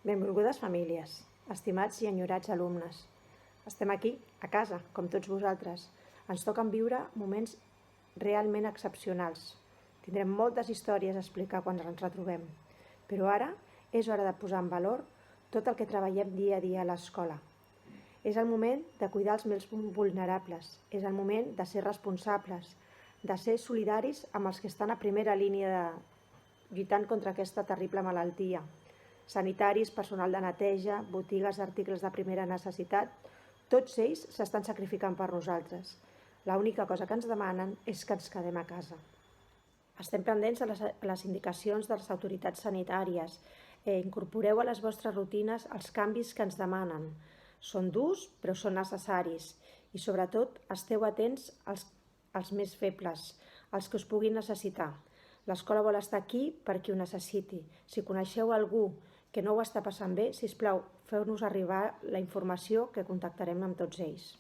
Benvolgudes famílies, estimats i enyorats alumnes. Estem aquí, a casa, com tots vosaltres. Ens toquen viure moments realment excepcionals. Tindrem moltes històries a explicar quan ens retrobem. Però ara és hora de posar en valor tot el que treballem dia a dia a l'escola. És el moment de cuidar els més vulnerables. És el moment de ser responsables, de ser solidaris amb els que estan a primera línia lluitant contra aquesta terrible malaltia. Sanitaris, personal de neteja, botigues d'articles de primera necessitat, tots ells s'estan sacrificant per nosaltres. L'única cosa que ens demanen és que ens quedem a casa. Estem pendents de les indicacions de les autoritats sanitàries. Incorporeu a les vostres rutines els canvis que ens demanen. Són durs, però són necessaris. I sobretot, esteu atents als més febles, als que us puguin necessitar. L'escola vol estar aquí per qui ho necessiti. Si coneixeu algú que no ho està passant bé, sisplau, feu-nos arribar la informació que contactarem amb tots ells.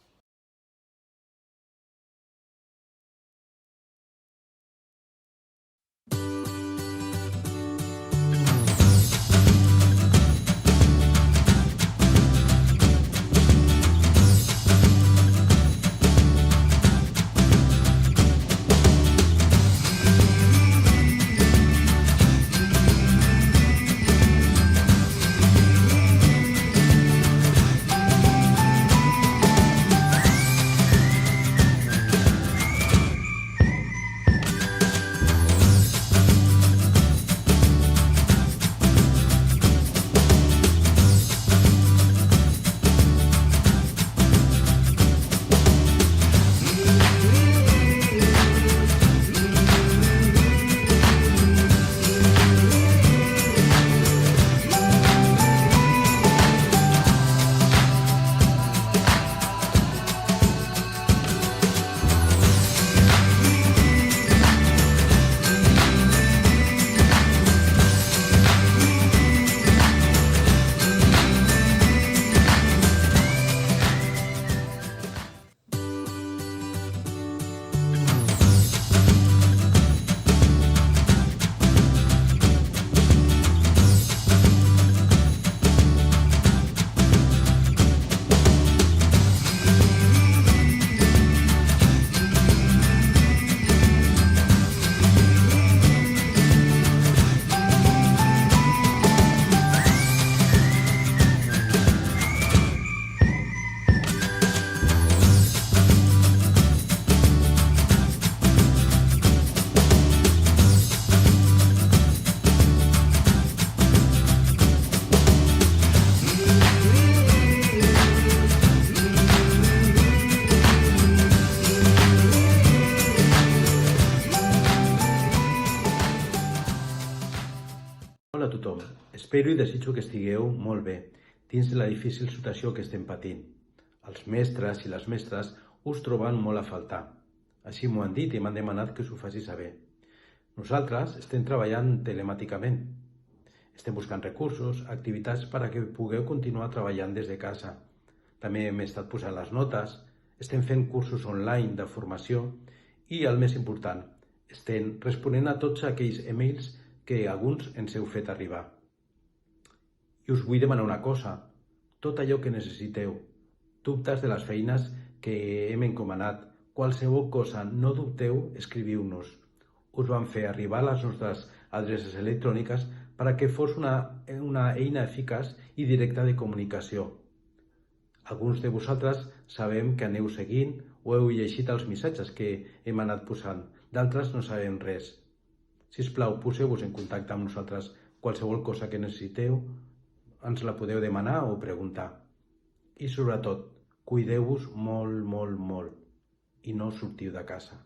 Hola a tothom, espero i desitjo que estigueu molt bé dins de la difícil situació que estem patint. Els mestres i les mestres us troben molt a faltar. Així m'ho han dit i m'han demanat que us ho faci saber. Nosaltres estem treballant telemàticament. Estem buscant recursos, activitats per a que pugueu continuar treballant des de casa. També hem estat posant les notes, estem fent cursos online de formació i, el més important, estem responent a tots aquells emails que alguns ens heu fet arribar. I us vull demanar una cosa, tot allò que necessiteu, dubtes de les feines que hem encomanat, qualsevol cosa, no dubteu, escriviu-nos. Us vam fer arribar les nostres adreces electròniques per a que fos una eina eficaç i directa de comunicació. Alguns de vosaltres sabem que aneu seguint o heu llegit els missatges que hem anat posant, d'altres no sabem res. Sisplau, poseu-vos en contacte amb nosaltres. Qualsevol cosa que necessiteu, ens la podeu demanar o preguntar. I sobretot, cuideu-vos molt, molt, molt i no sortiu de casa.